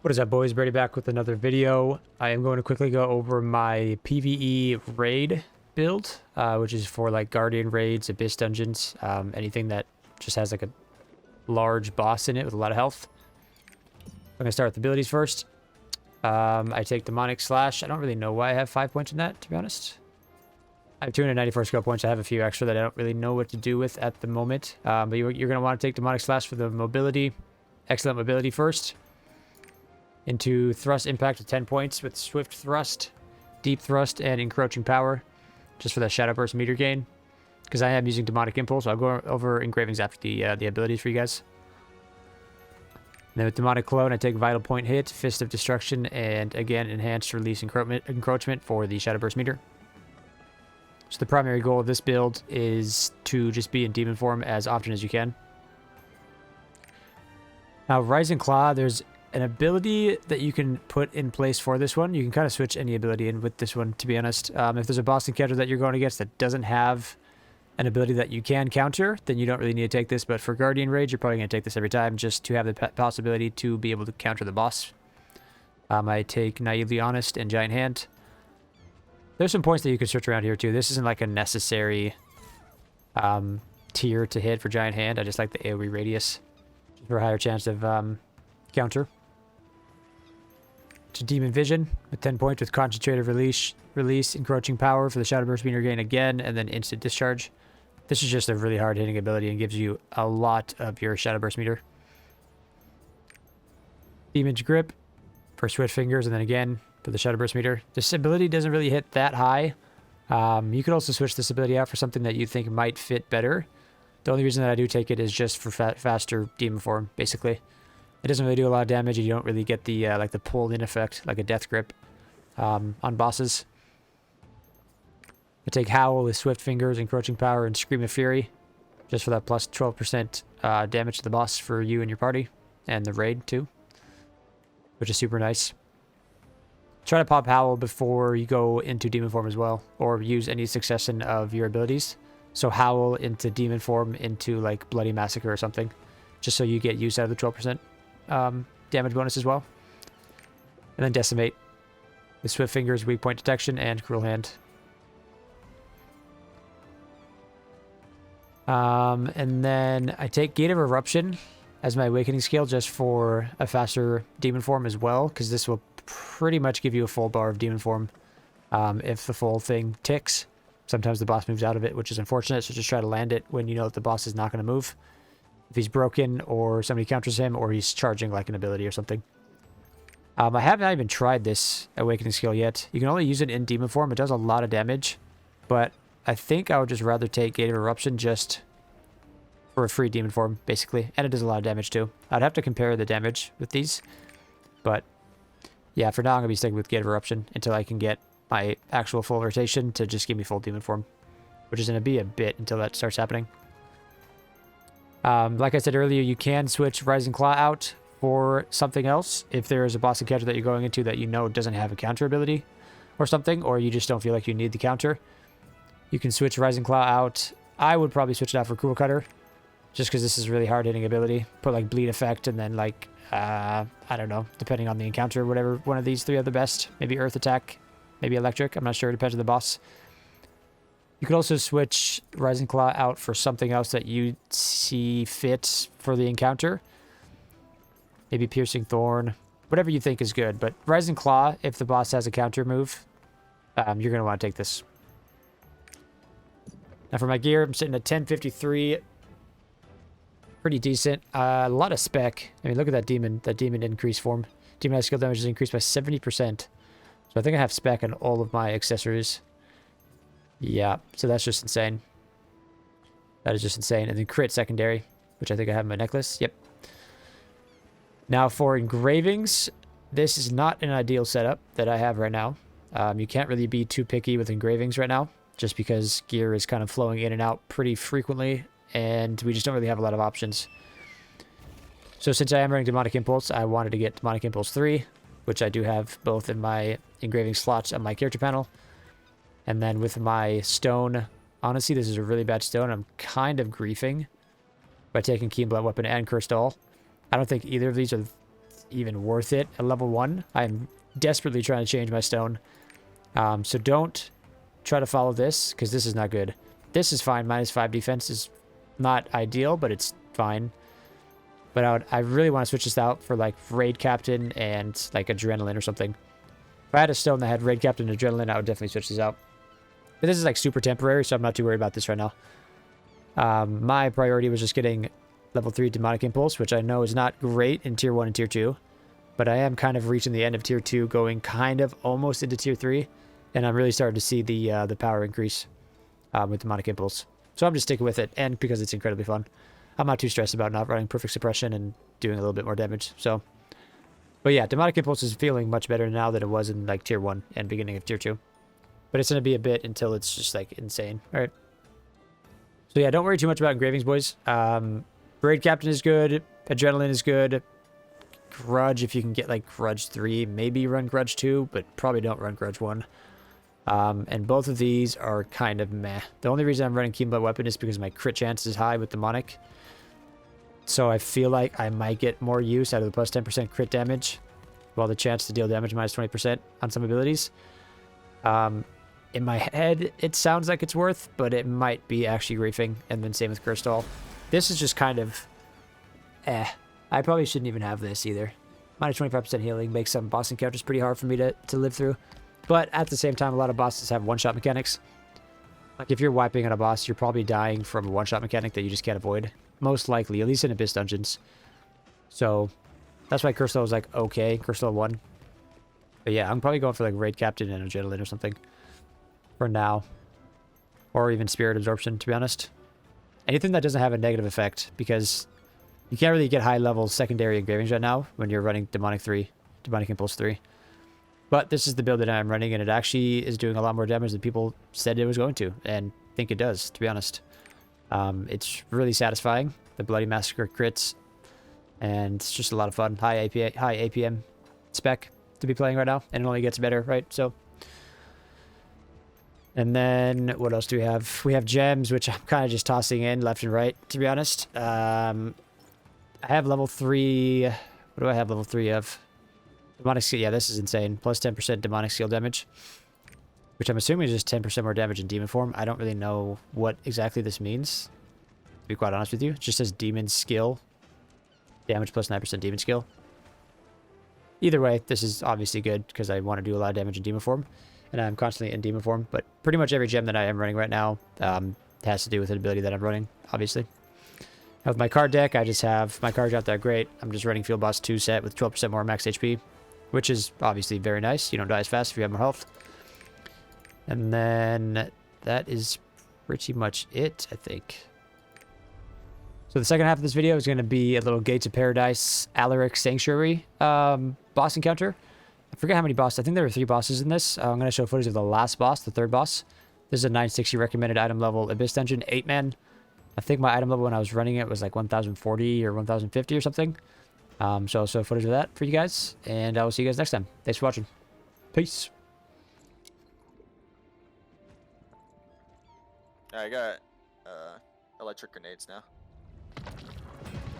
What is up, boys? Brady back with another video. I am going to quickly go over my PvE raid build, which is for like Guardian raids, Abyss dungeons, anything that just has like a large boss in it with a lot of health. I'm going to start with abilities first. I take Demonic Slash. I don't really know why I have 5 points in that, to be honest. I have 294 skill points. I have a few extra that I don't really know what to do with at the moment. But you're going to want to take Demonic Slash for the mobility. Excellent mobility first. Into Thrust Impact with 10 points with Swift Thrust, Deep Thrust, and Encroaching Power, just for that Shadow Burst meter gain. Because I am using Demonic Impulse, so I'll go over Engravings after the abilities for you guys. And then with Demonic Clone, I take Vital Point Hit, Fist of Destruction, and again, Enhanced Release Encroachment for the Shadow Burst meter. So the primary goal of this build is to just be in Demon form as often as you can. Now, Rising Claw, there's an ability that you can put in place for this one. You can kind of switch any ability in with this one, to be honest. If there's a boss encounter that you're going against that doesn't have an ability that you can counter, then you don't really need to take this. But for Guardian Rage, you're probably going to take this every time just to have the possibility to be able to counter the boss. I take Naively Honest and Giant Hand. There's some points that you can switch around here too. This isn't like a necessary tier to hit for Giant Hand. I just like the AoE radius for a higher chance of counter. To Demon Vision with 10 points with Concentrated Release, Encroaching Power for the Shadow Burst meter gain again, and then Instant Discharge. This is just a really hard hitting ability and gives you a lot of your Shadow Burst meter. Demon's Grip for Swift Fingers, and then again for the Shadow Burst meter. This ability doesn't really hit that high. You could also switch this ability out for something that you think might fit better. The only reason that I do take it is just for faster Demon form, basically. It doesn't really do a lot of damage. You don't really get the like the pulled-in effect, like a Death Grip on bosses. I take Howl with Swift Fingers, Encroaching Power, and Scream of Fury, just for that plus 12% damage to the boss for you and your party, and the raid too, which is super nice. Try to pop Howl before you go into Demon form as well, or use any succession of your abilities. So Howl into Demon form into like Bloody Massacre or something, just so you get use out of the 12%. Damage bonus as well. And then Decimate with Swift Fingers, Weak Point Detection, and Cruel Hand. And then I take Gate of Eruption as my Awakening skill just for a faster Demon form as well, because this will pretty much give you a full bar of Demon form if the full thing ticks. Sometimes the boss moves out of it, which is unfortunate, so just try to land it when you know that the boss is not going to move. If he's broken or somebody counters him or he's charging like an ability or something. I have not even tried this Awakening skill yet. You can only use it in Demon form. It does a lot of damage. But I think I would just rather take Gate of Eruption just for a free Demon form, basically. And it does a lot of damage too. I'd have to compare the damage with these. But yeah, for now I'm going to be sticking with Gate of Eruption until I can get my actual full rotation to just give me full Demon form. Which is going to be a bit until that starts happening. Like I said earlier, you can switch Rising Claw out for something else if there is a boss encounter that you're going into that you know doesn't have a counter ability or something, or you just don't feel like you need the counter. You can switch Rising Claw out. I would probably switch it out for Cruel Cutter, just because this is a really hard hitting ability. Put like Bleed Effect and then like, I don't know, depending on the encounter, whatever one of these three are the best. Maybe Earth Attack, maybe Electric, I'm not sure, it depends on the boss. You could also switch Rising Claw out for something else that you see fit for the encounter. Maybe Piercing Thorn. Whatever you think is good. But Rising Claw, if the boss has a counter move, you're going to want to take this. Now for my gear, I'm sitting at 1053. Pretty decent. A lot of spec. I mean, look at that demon increase form. Demon skill damage is increased by 70%. So I think I have spec on all of my accessories. Yeah, so that's just insane. That is just insane. And then crit secondary, which I think I have in my necklace. Yep. Now for engravings, this is not an ideal setup that I have right now. You can't really be too picky with engravings right now, just because gear is kind of flowing in and out pretty frequently, and we just don't really have a lot of options. So since I am running Demonic Impulse, I wanted to get Demonic Impulse 3, which I do have both in my engraving slots on my character panel. And then with my stone, honestly, this is a really bad stone. I'm kind of griefing by taking Keen Blunt Weapon and Cursed All. I don't think either of these are even worth it at level 1. I'm desperately trying to change my stone. So don't try to follow this, because this is not good. This is fine. -5 defense is not ideal, but it's fine. But I really want to switch this out for like Raid Captain and like Adrenaline or something. If I had a stone that had Raid Captain and Adrenaline, I would definitely switch these out. But this is like super temporary, so I'm not too worried about this right now. My priority was just getting level 3 Demonic Impulse, which I know is not great in Tier 1 and Tier 2. But I am kind of reaching the end of Tier 2, going kind of almost into Tier 3. And I'm really starting to see the power increase with Demonic Impulse. So I'm just sticking with it, and because it's incredibly fun. I'm not too stressed about not running Perfect Suppression and doing a little bit more damage. So, but yeah, Demonic Impulse is feeling much better now than it was in like Tier 1 and beginning of Tier 2. But it's going to be a bit until it's just like insane. All right. So yeah, don't worry too much about Engravings, boys. Raid Captain is good. Adrenaline is good. Grudge, if you can get like Grudge 3, maybe run Grudge 2, but probably don't run Grudge 1. And both of these are kind of meh. The only reason I'm running Keen Blood Weapon is because my crit chance is high with Demonic. So I feel like I might get more use out of the plus 10% crit damage, while the chance to deal damage minus 20% on some abilities. In my head, it sounds like it's worth, but it might be actually griefing, and then same with Cursed All. This is just kind of I probably shouldn't even have this either. Minus 25% healing makes some boss encounters pretty hard for me to live through. But at the same time, a lot of bosses have one-shot mechanics. Like if you're wiping on a boss, you're probably dying from a one-shot mechanic that you just can't avoid. Most likely, at least in Abyss dungeons. So that's why Cursed All was like, okay, Cursed All 1. But yeah, I'm probably going for like Raid Captain and Adrenaline or something. For now. Or even Spirit Absorption, to be honest. Anything that doesn't have a negative effect, because you can't really get high-level secondary engravings right now when you're running Demonic Impulse 3. But this is the build that I'm running, and it actually is doing a lot more damage than people said it was going to, and I think it does, to be honest. It's really satisfying, the Bloody Massacre crits, and it's just a lot of fun. High APM spec to be playing right now, and it only gets better, right? So, and then what else do we have? We have gems, which I'm kind of just tossing in left and right, to be honest. I have level 3. What do I have level 3 of? Demonic Seal. Yeah, this is insane. Plus 10% Demonic Seal damage. Which I'm assuming is just 10% more damage in Demon form. I don't really know what exactly this means, to be quite honest with you. It just says Demon Skill. Damage plus 9% Demon Skill. Either way, this is obviously good, because I want to do a lot of damage in Demon form. And I'm constantly in Demon form. But pretty much every gem that I am running right now has to do with an ability that I'm running, obviously. With my card deck, I just have my cards out there. Great. I'm just running Field Boss 2 set with 12% more max HP, which is obviously very nice. You don't die as fast if you have more health. And then that is pretty much it, I think. So the second half of this video is going to be a little Gates of Paradise Alaric Sanctuary boss encounter. I forget how many bosses. I think there were 3 bosses in this. I'm going to show footage of the last boss, the 3rd boss. This is a 960 recommended item level Abyss Dungeon, 8-man. I think my item level when I was running it was like 1040 or 1050 or something. So I'll show footage of that for you guys, and I will see you guys next time. Thanks for watching. Peace. I got electric grenades now.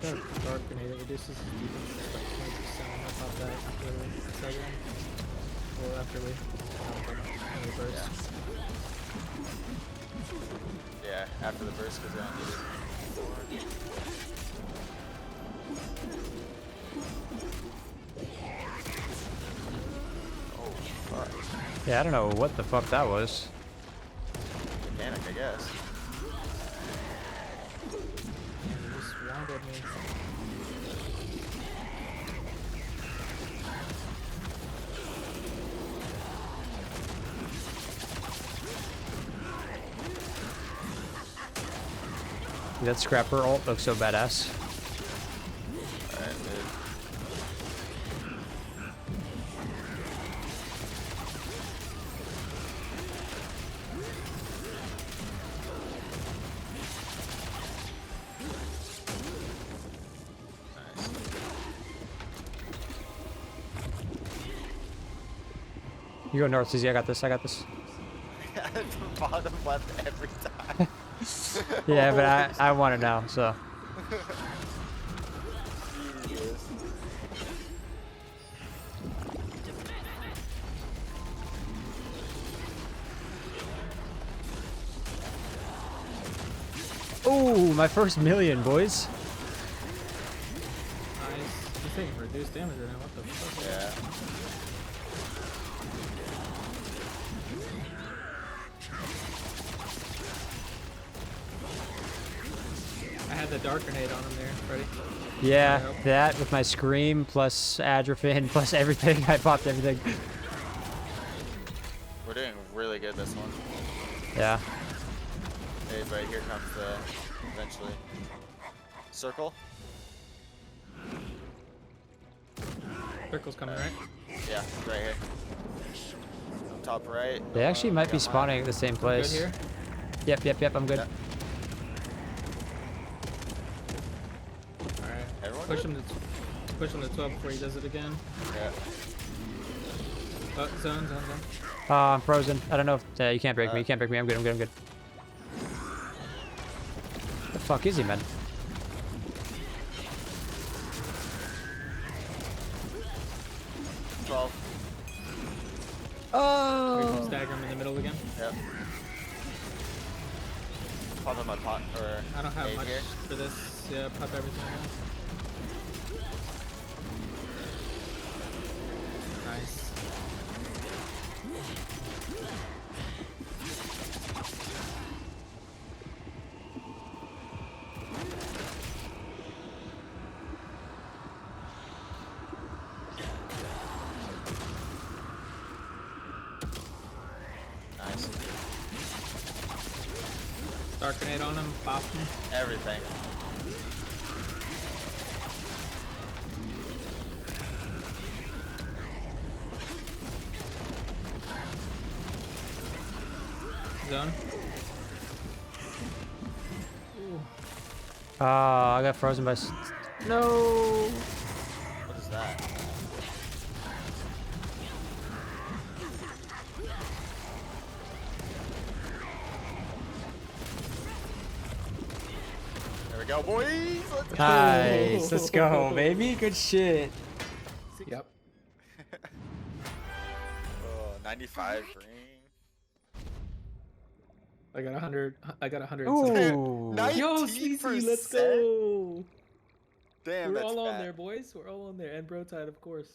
Got a dark grenade that reduces defense by 20%. I thought that after the second one. Or after we burst. Yeah, after the burst, because I don't need it. Oh, fuck. Yeah, I don't know what the fuck that was. Mechanic, I guess. Just rounded me. That Scrapper ult looks so badass. Alright, dude. Nice. You go north, Susie. I got this. I got this. The bottom left every time. Yeah, but I want it now, so. Jesus. Oh, my first million, boys. Nice. He's taking reduced damage right now. What the fuck? Yeah. I had the dark grenade on him there, Freddy. Yeah, Yep. that with my scream plus Adrofin plus everything. I popped everything. We're doing really good this one. Yeah. Hey, but here comes the eventually circle. Circle's coming, right? Yeah, right here. Top right. They actually might be got mine. spawning at the same Good place. here. Yep, I'm good. Yeah. Alright. Everyone Push good? him to 12 before he does it again. Yeah. Oh, zone. I'm frozen. I don't know if you can't break me. You can't break me. I'm good. The fuck is he, man? Twelve. We Oh! can stagger him in the middle again. Yep. Pop in my pot or I don't have eight much here. for this. Yeah, pop everything again. Nice. Nice. Dark grenade on him, pop him. Everything. Zone. I got frozen by. No! What is that? There we go, boys. Let's go. Nice. Let's go, baby. Good shit. Yep. Oh, 95 green. I got 100. I got 100. Ooh. Yo, Sleazy, let's go. Damn, We're that's all on bad. there, boys. We're all on there. And Bro Tide, of course.